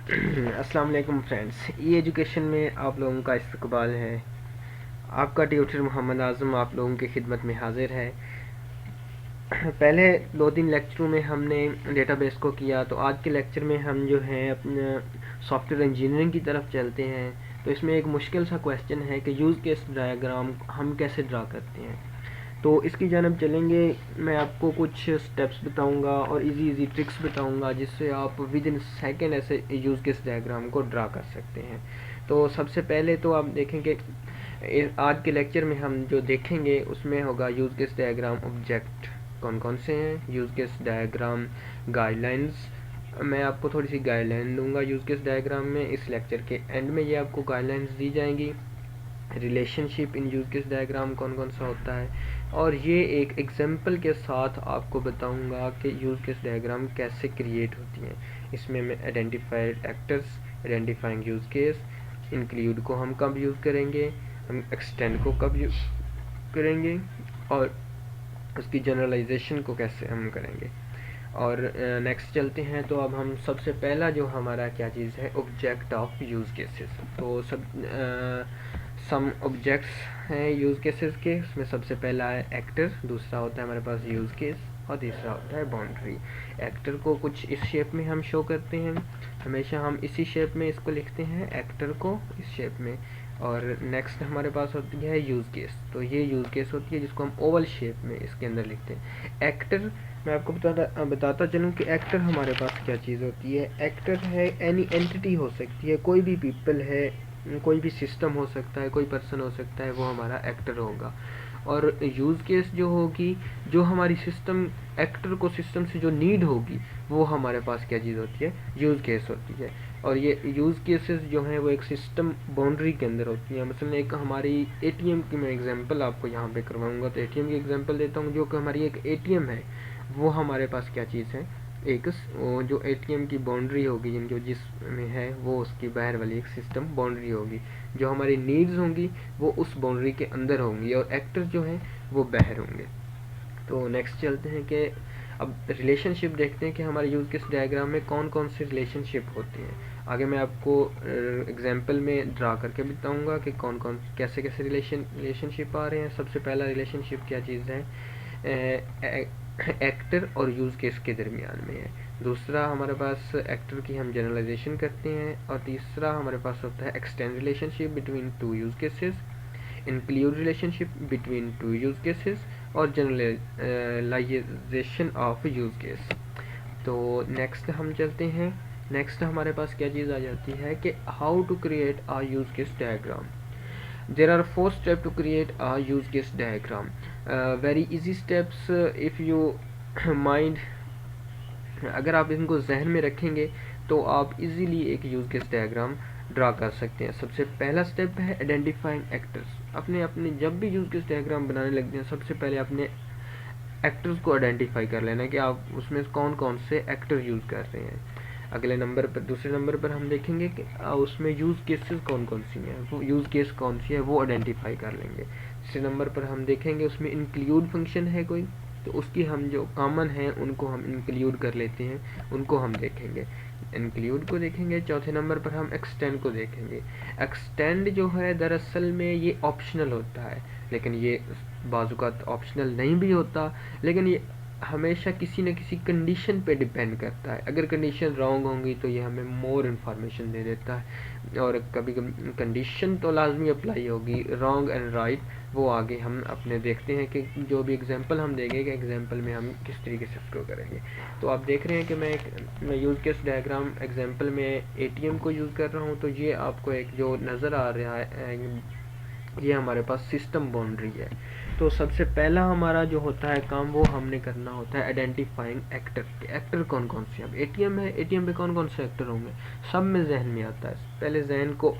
अस्सलाम वालेकुम फ्रेंड्स, ई एजुकेशन में आप लोगों का इस्तकबाल है। आपका ट्यूटर मोहम्मद आज़म आप लोगों की खिदमत में हाजिर है। पहले 2-3 लेक्चरों में हमने डेटाबेस को किया, तो आज के लेक्चर में हम जो है अपने सॉफ्टवेयर इंजीनियरिंग की तरफ चलते हैं। तो इसमें एक मुश्किल सा क्वेश्चन है कि यूज़ केस डायग्राम हम कैसे ड्रा करते हैं। तो इसकी जानब चलेंगे। मैं आपको कुछ स्टेप्स बताऊंगा और इजी ट्रिक्स बताऊंगा जिससे आप विद इन सेकेंड ऐसे यूज़ केस डायग्राम को ड्रा कर सकते हैं। तो सबसे पहले तो आप देखेंगे आज के लेक्चर में हम जो देखेंगे उसमें होगा यूज़ केस डायग्राम ऑब्जेक्ट कौन कौन से हैं, यूज़ केस डायग्राम गाइडलाइंस। मैं आपको थोड़ी सी गाइडलाइन दूंगा यूज़ केस डायग्राम में। इस लेक्चर के एंड में ये आपको गाइडलाइंस दी जाएंगी। Relationship in use case diagram कौन कौन सा होता है, और ये एक एग्जांपल के साथ आपको बताऊंगा कि यूज़ केस डायग्राम कैसे क्रिएट होती हैं। इसमें मैं identified actors, identifying use case, include को हम कब यूज़ करेंगे, हम एक्सटेंड को कब यूज़ करेंगे, और उसकी जनरलाइजेशन को कैसे हम करेंगे। और नेक्स्ट चलते हैं। तो अब हम सबसे पहला जो हमारा क्या चीज़ है, ऑब्जेक्ट ऑफ यूज़ केसेस। तो सम ऑब्जेक्ट्स हैं यूज़ केसेस के। उसमें सबसे पहला है एक्टर, दूसरा होता है हमारे पास यूज़ केस, और तीसरा होता है बाउंड्री। एक्टर को कुछ इस शेप में हम शो करते हैं, हमेशा हम इसी शेप में इसको लिखते हैं, एक्टर को इस शेप में। और नेक्स्ट हमारे पास होती है यूज़ केस। तो ये यूज़ केस होती है जिसको हम ओवल शेप में इसके अंदर लिखते हैं। एक्टर मैं आपको बताता चलूँ कि एक्टर हमारे पास क्या चीज़ होती है। एक्टर है एनी एंटिटी हो सकती है, कोई भी पीपल है, कोई भी सिस्टम हो सकता है, कोई पर्सन हो सकता है, वो हमारा एक्टर होगा। और यूज़ केस जो होगी, जो हमारी सिस्टम एक्टर को सिस्टम से जो नीड होगी, वो हमारे पास क्या चीज़ होती है, यूज़ केस होती है। और ये यूज़ केसेस जो हैं वो एक सिस्टम बाउंड्री के अंदर होती हैं। मसलन एक हमारी एटीएम की मैं एग्जांपल आपको यहाँ पे करवाऊंगा। तो एटीएम की एग्जांपल देता हूँ। जो कि हमारी एक एटीएम है, वो हमारे पास क्या चीज़ है, एक वो जो एटीएम की बाउंड्री होगी, जिनके जिसमें है, वो उसकी बाहर वाली एक सिस्टम बाउंड्री होगी। जो हमारी नीड्स होंगी वो उस बाउंड्री के अंदर होंगी, और एक्टर जो है वो बाहर होंगे। तो नेक्स्ट चलते हैं कि अब रिलेशनशिप देखते हैं कि हमारे यूज़ केस डायग्राम में कौन कौन से रिलेशनशिप होते हैं। आगे मैं आपको एग्जांपल में ड्रा करके बताऊंगा कि कौन कौन कैसे कैसे रिलेशनशिप आ रहे हैं। सबसे पहला रिलेशनशिप क्या चीज़ है, एक्टर और यूज़ केस के दरमियान में है। दूसरा हमारे पास एक्टर की हम जनरलाइजेशन करते हैं। और तीसरा हमारे पास होता है extend relationship between two use cases, include relationship between two use cases, और जनरलाइजेशन ऑफ यूज़ केस। तो नेक्स्ट हम चलते हैं। नेक्स्ट हमारे पास क्या चीज़ आ जाती है कि how to create a use case diagram. There are 4 steps to create a use case diagram. Very easy steps if you mind. अगर आप इनको जहन में रखेंगे तो आप इजीली एक यूज केस डायग्राम ड्रा कर सकते हैं। सबसे पहला स्टेप है आइडेंटिफाइंग एक्टर्स। अपने अपने जब भी यूज केस डायग्राम बनाने लगते हैं, सबसे पहले अपने एक्टर्स को आइडेंटिफाई कर लेना कि आप उसमें कौन कौन से एक्टर यूज़ कर रहे हैं। अगले नंबर पर, दूसरे नंबर पर हम देखेंगे कि उसमें यूज़ केसेस कौन कौन सी हैं, वो यूज़ केस कौन सी है वो आइडेंटिफाई कर लेंगे। तीसरे नंबर पर हम देखेंगे उसमें इंक्लूड फंक्शन है कोई, तो उसकी हम जो कॉमन है उनको हम इंक्लूड कर लेते हैं, उनको हम देखेंगे, इंक्लूड को देखेंगे। चौथे नंबर पर हम एक्सटेंड को देखेंगे। एक्सटेंड जो है दरअसल में ये ऑप्शनल होता है, लेकिन ये बाज़ात ऑप्शनल नहीं भी होता, लेकिन ये हमेशा किसी न किसी कंडीशन पे डिपेंड करता है। अगर कंडीशन रॉन्ग होंगी तो ये हमें मोर इन्फॉर्मेशन दे देता है, और कभी कभी कंडीशन तो लाजमी अप्लाई होगी, रॉन्ग एंड राइट वो आगे हम अपने देखते हैं कि जो भी एग्जांपल हम देंगे कि एग्जांपल में हम किस तरीके से शो करेंगे। तो आप देख रहे हैं कि मैं यूज़ केस डायग्राम एग्जांपल में एटीएम को यूज़ कर रहा हूँ। तो ये आपको एक जो नज़र आ रहा है, ये हमारे पास सिस्टम बाउंड्री है। तो सबसे पहला हमारा जो होता है काम, वो हमने करना होता है आइडेंटिफाइंग एक्टर। एक्टर कौन कौन से, अब एटीएम है, एटीएम पे कौन कौन से एक्टर होंगे, सब में जहन में आता है। पहले जहन को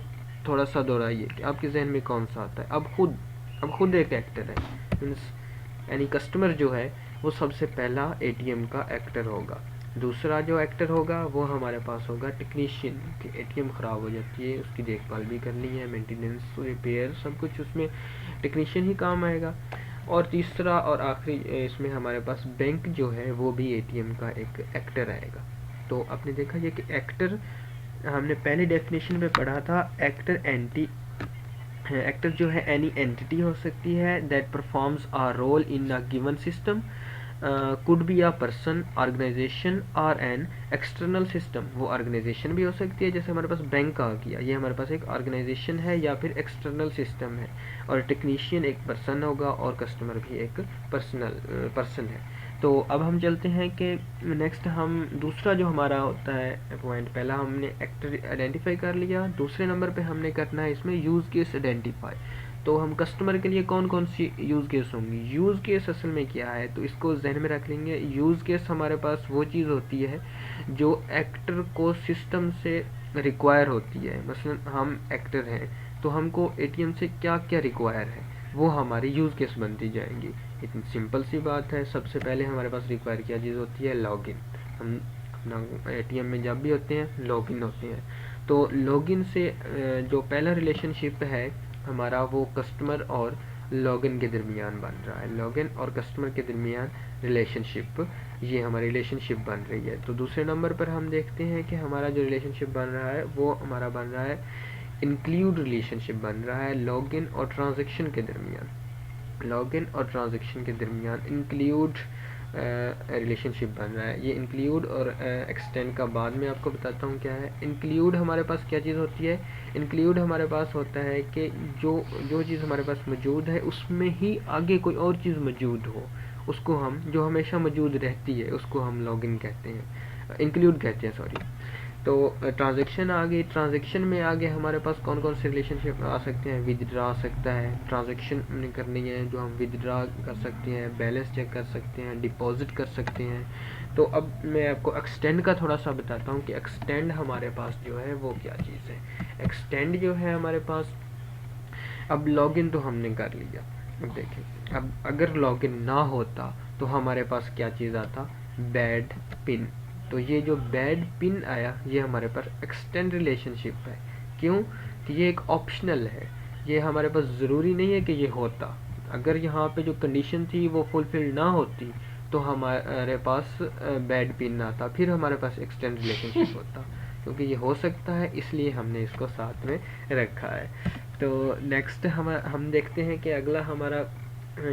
थोड़ा सा दोहराइए कि आपके जहन में कौन सा आता है। अब खुद एक एक्टर है, मीन्स यानी कस्टमर जो है वो सबसे पहला एटीएम का एक्टर होगा। दूसरा जो एक्टर होगा वो हमारे पास होगा टेक्नीशियन, कि एटीएम ख़राब हो जाती है, उसकी देखभाल भी करनी है, मेंटेनेंस, रिपेयर, सब कुछ उसमें टेक्नीशियन ही काम आएगा। और तीसरा और आखिरी इसमें हमारे पास बैंक जो है वो भी एटीएम का एक एक्टर आएगा। तो आपने देखा ये कि एक्टर हमने पहली डेफिनेशन में पढ़ा था एक्टर जो है एनी एंटिटी हो सकती है that performs a role in a given system, could be a person, organisation और एन एक्सटर्नल सिस्टम। वो ऑर्गेनाइजेशन भी हो सकती है, जैसे हमारे पास बैंक आ गया, ये हमारे पास एक ऑर्गेनाइजेशन है या फिर एक्सटर्नल सिस्टम है। और टेक्नीशियन एक पर्सन होगा और कस्टमर भी एक पर्सन है। तो अब हम चलते हैं कि नेक्स्ट हम दूसरा जो हमारा होता है पॉइंट, पहला हमने एक्टर आइडेंटिफाई कर लिया, दूसरे नंबर पे हमने करना है इसमें यूज़ केस आइडेंटिफाई। तो हम कस्टमर के लिए कौन कौन सी यूज़ केस होंगी, यूज़ केस असल में क्या है, तो इसको जहन में रख लेंगे। यूज़ केस हमारे पास वो चीज़ होती है जो एक्टर को सिस्टम से रिक्वायर होती है। मसलन हम एक्टर हैं तो हमको एटीएम से क्या क्या रिक्वायर है, वो हमारी यूज़ केस बनती जाएंगी। इतनी सिंपल सी बात है। सबसे पहले हमारे पास रिक्वायर क्या चीज़ होती है, लॉगिन। हम अपना एटीएम में जब भी होते हैं लॉगिन होते हैं। तो लॉगिन से जो पहला रिलेशनशिप है हमारा वो कस्टमर और लॉगिन के दरमियान बन रहा है। लॉगिन और कस्टमर के दरमियान रिलेशनशिप, ये हमारी रिलेशनशिप बन रही है। तो दूसरे नंबर पर हम देखते हैं कि हमारा जो रिलेशनशिप बन रहा है वो हमारा बन रहा है इंक्लूड रिलेशनशिप बन रहा है लॉगिन और ट्रांजैक्शन के दरमियान। लॉगिन और ट्रांजैक्शन के दरमियान इंक्लूड रिलेशनशिप बन रहा है। ये इंक्लूड और एक्सटेंड का बाद में आपको बताता हूँ क्या है। इंक्लूड हमारे पास क्या चीज़ होती है, इंक्लूड हमारे पास होता है कि जो जो चीज़ हमारे पास मौजूद है उसमें ही आगे कोई और चीज़ मौजूद हो, उसको हम जो हमेशा मौजूद रहती है उसको हम लॉगिन कहते हैं, इंक्लूड कहते हैं सॉरी। तो ट्रांजैक्शन आ गई, ट्रांजैक्शन में आगे हमारे पास कौन कौन से रिलेशनशिप आ सकते हैं, विदड्रा आ सकता है, ट्रांजैक्शन हमने करनी है जो हम विदड्रा कर सकते हैं, बैलेंस चेक कर सकते हैं, डिपॉजिट कर सकते हैं। तो अब मैं आपको एक्सटेंड का थोड़ा सा बताता हूँ कि एक्सटेंड हमारे पास जो है वो क्या चीज़ है। एक्सटेंड जो है हमारे पास, अब लॉगिन तो हमने कर लिया, अब देखें अब अगर लॉगिन ना होता तो हमारे पास क्या चीज़ आता, बैड पिन। तो ये जो बैड पिन आया ये हमारे पास एक्सटेंड रिलेशनशिप है। क्यों, कि ये एक ऑप्शनल है, ये हमारे पास ज़रूरी नहीं है कि ये होता। अगर यहाँ पे जो कंडीशन थी वो फुलफिल ना होती तो हमारे पास बैड पिन आता, फिर हमारे पास एक्सटेंड रिलेशनशिप होता। क्योंकि ये हो सकता है इसलिए हमने इसको साथ में रखा है। तो नेक्स्ट हम देखते हैं कि अगला हमारा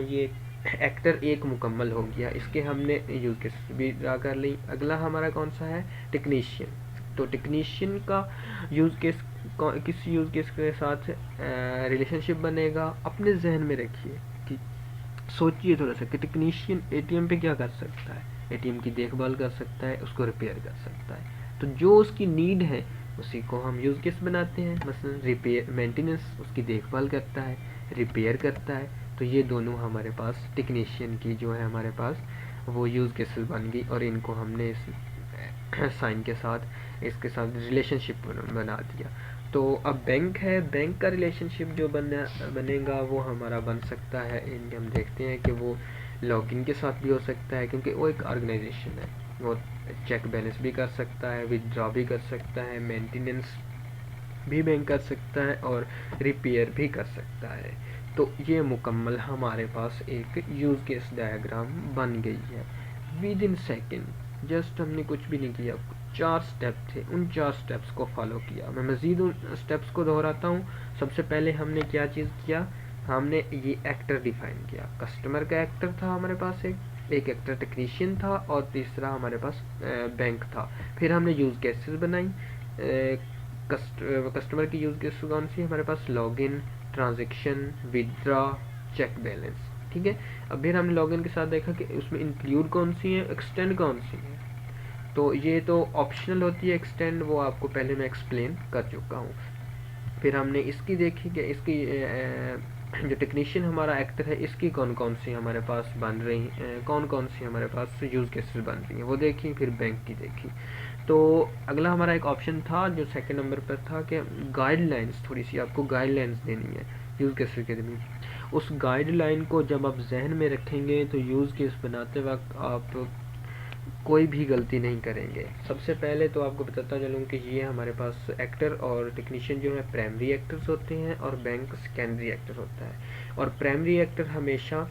ये एक्टर एक मुकम्मल हो गया, इसके हमने यूज़ केस भी ड्रा कर ली। अगला हमारा कौन सा है, टेक्नीशियन। तो टेक्नीशियन का यूज़ केस किस यूज़ केस के साथ रिलेशनशिप बनेगा, अपने जहन में रखिए कि सोचिए थोड़ा सा कि टेक्नीशियन एटीएम पे क्या कर सकता है, एटीएम की देखभाल कर सकता है, उसको रिपेयर कर सकता है। तो जो उसकी नीड है उसी को हम यूज़ केस बनाते हैं। मसलन रिपेयर, मेंटेनेंस, उसकी देखभाल करता है, रिपेयर करता है। तो ये दोनों हमारे पास टेक्नीशियन की जो है हमारे पास वो यूज़ केसेस बन गई और इनको हमने इस साइन के साथ इसके साथ रिलेशनशिप बना दिया। तो अब बैंक है, बैंक का रिलेशनशिप जो बनेगा वो हमारा बन सकता है, इनके हम देखते हैं कि वो लॉगिन के साथ भी हो सकता है क्योंकि वो एक ऑर्गेनाइजेशन है। वो चेक बैलेंस भी कर सकता है, विदड्रॉ भी कर सकता है, मेंटेनेंस भी बैंक कर सकता है और रिपेयर भी कर सकता है। तो ये मुकम्मल हमारे पास एक यूज़ केस डायग्राम बन गई है विद इन सेकेंड। जस्ट हमने कुछ भी नहीं किया, 4 स्टेप थे, उन 4 स्टेप्स को फॉलो किया। मैं मज़ीद उन स्टेप्स को दोहराता हूँ। सबसे पहले हमने क्या चीज़ किया, हमने ये एक्टर डिफाइन किया। कस्टमर का एक्टर था हमारे पास, एक एक्टर टेक्नीशियन था और तीसरा हमारे पास बैंक था। फिर हमने यूज़ केसेस बनाई। कस्टमर की यूज़ केस कौन सी, हमारे पास login, transaction, withdraw, check balance. ठीक है। अब फिर हमने लॉगिन के साथ देखा कि उसमें इंक्लूड कौन सी है, एक्सटेंड कौन सी है। तो ये तो ऑप्शनल होती है एक्सटेंड, वो आपको पहले मैं एक्सप्लेन कर चुका हूँ। फिर हमने इसकी देखी कि इसकी जो टेक्नीशियन हमारा एक्टर है इसकी कौन कौन सी हमारे पास बन रही, कौन कौन सी हमारे पास यूज़ केसेस बन रही हैं वो देखी। फिर बैंक की देखी। तो अगला हमारा एक ऑप्शन था जो सेकंड नंबर पर था कि गाइडलाइंस, थोड़ी सी आपको गाइडलाइंस देनी है यूज़ केसेस के लिए। उस गाइडलाइन को जब आप जहन में रखेंगे तो यूज़ केस बनाते वक्त आप कोई भी गलती नहीं करेंगे। सबसे पहले तो आपको बताता चलूँ कि ये हमारे पास एक्टर और टेक्नीशियन जो है प्राइमरी एक्टर्स होते हैं और बैंक सेकेंडरी एक्टर होता है। और प्राइमरी एक्टर हमेशा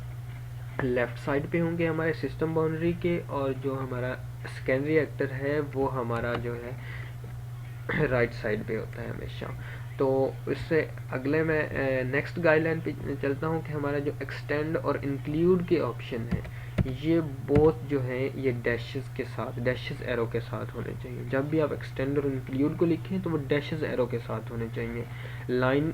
लेफ़्ट साइड पे होंगे हमारे सिस्टम बाउंड्री के, और जो हमारा सेकेंडरी एक्टर है वो हमारा जो है राइट साइड पे होता है हमेशा। तो इससे अगले मैं नेक्स्ट गाइडलाइन पे चलता हूँ कि हमारा जो एक्सटेंड और इंक्लूड के ऑप्शन है, ये बोथ जो है ये डैशेस के साथ, डैशेस एरो के साथ होने चाहिए। जब भी आप एक्सटेंड और इंक्लूड को लिखें तो वो डैशेस एरो के साथ होने चाहिए, लाइन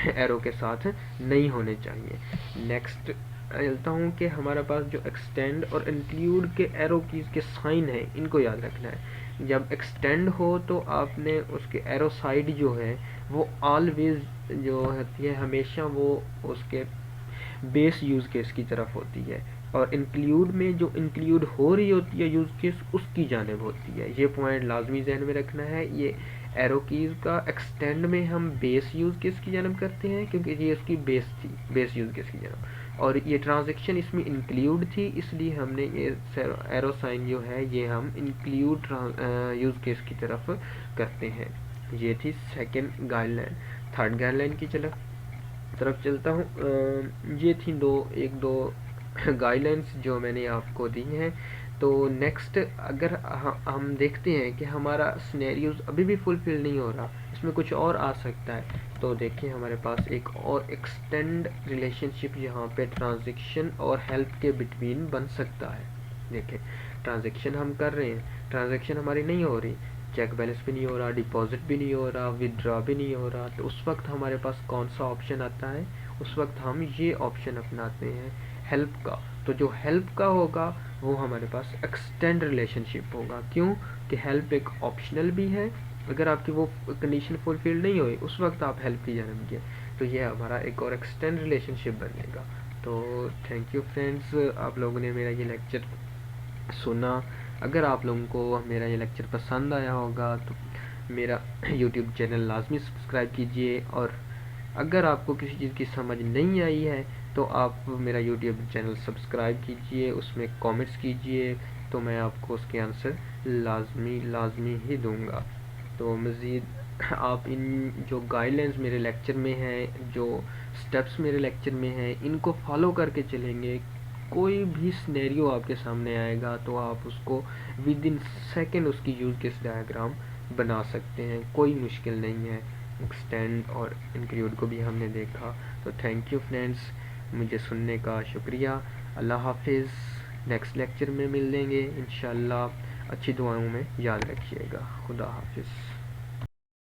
एरो के साथ नहीं होने चाहिए। नेक्स्ट चलता हूँ कि हमारे पास जो एक्सटेंड और इंक्लूड के एरो कीज के साइन है, इनको याद रखना है। जब एक्सटेंड हो तो आपने उसके एरो साइड जो है वो ऑलवेज जो होती है हमेशा वो उसके बेस यूज केस की तरफ होती है, और इंक्लूड में जो इंक्लूड हो रही होती है यूज केस उसकी जानिब होती है। ये पॉइंट लाजमी जहन में रखना है। ये एरो कीज का एक्सटेंड में हम बेस यूज केस की जानिब करते हैं क्योंकि ये उसकी बेस थी, बेस यूज केस की जानिब, और ये ट्रांजेक्शन इसमें इंक्लूड थी, इसलिए हमने ये एरो साइन जो है ये हम इंक्लूड यूज केस की तरफ करते हैं। ये थी सेकेंड गाइडलाइन। थर्ड गाइडलाइन की तरफ चलता हूँ। ये थी एक दो गाइडलाइंस जो मैंने आपको दी हैं। तो नेक्स्ट अगर हम देखते हैं कि हमारा सिनेरियोज अभी भी फुलफिल नहीं हो रहा, इसमें कुछ और आ सकता है, तो देखिए हमारे पास एक और एक्सटेंड रिलेशनशिप यहाँ पे ट्रांजेक्शन और हेल्प के बिटवीन बन सकता है। देखिए ट्रांजेक्शन हम कर रहे हैं, ट्रांजेक्शन हमारी नहीं हो रही, चेक बैलेंस भी नहीं हो रहा, डिपॉजिट भी नहीं हो रहा, विदड्रॉ भी नहीं हो रहा, तो उस वक्त हमारे पास कौन सा ऑप्शन आता है? उस वक्त हम ये ऑप्शन अपनाते हैं हेल्प का। तो जो हेल्प का होगा वो हमारे पास एक्सटेंड रिलेशनशिप होगा। क्यों कि हेल्प एक ऑप्शनल भी है, अगर आपकी वो कंडीशन फुलफिल नहीं हुई उस वक्त आप हेल्प की जानब किए, तो ये हमारा एक और एक्सटेंड रिलेशनशिप बनेगा। तो थैंक यू फ्रेंड्स, आप लोगों ने मेरा ये लेक्चर सुना। अगर आप लोगों को मेरा ये लेक्चर पसंद आया होगा तो मेरा यूट्यूब चैनल लाजमी सब्सक्राइब कीजिए, और अगर आपको किसी चीज़ की समझ नहीं आई है तो आप मेरा यूट्यूब चैनल सब्सक्राइब कीजिए, उसमें कमेंट्स कीजिए, तो मैं आपको उसके आंसर लाजमी ही दूंगा। तो मज़ीद आप इन जो गाइडलाइंस मेरे लेक्चर में हैं, जो स्टेप्स मेरे लेक्चर में हैं, इनको फॉलो करके चलेंगे, कोई भी सिनेरियो आपके सामने आएगा तो आप उसको विद इन सेकेंड उसकी यूज़ केस डायग्राम बना सकते हैं, कोई मुश्किल नहीं है। एक्सटेंड और इंक्लूड को भी हमने देखा। तो थैंक यू फ्रेंड्स, मुझे सुनने का शुक्रिया। अल्लाह हाफिज़, नेक्स्ट लेक्चर में मिल लेंगे इंशाल्लाह। अच्छी दुआओं में याद रखिएगा। खुदा हाफिज़।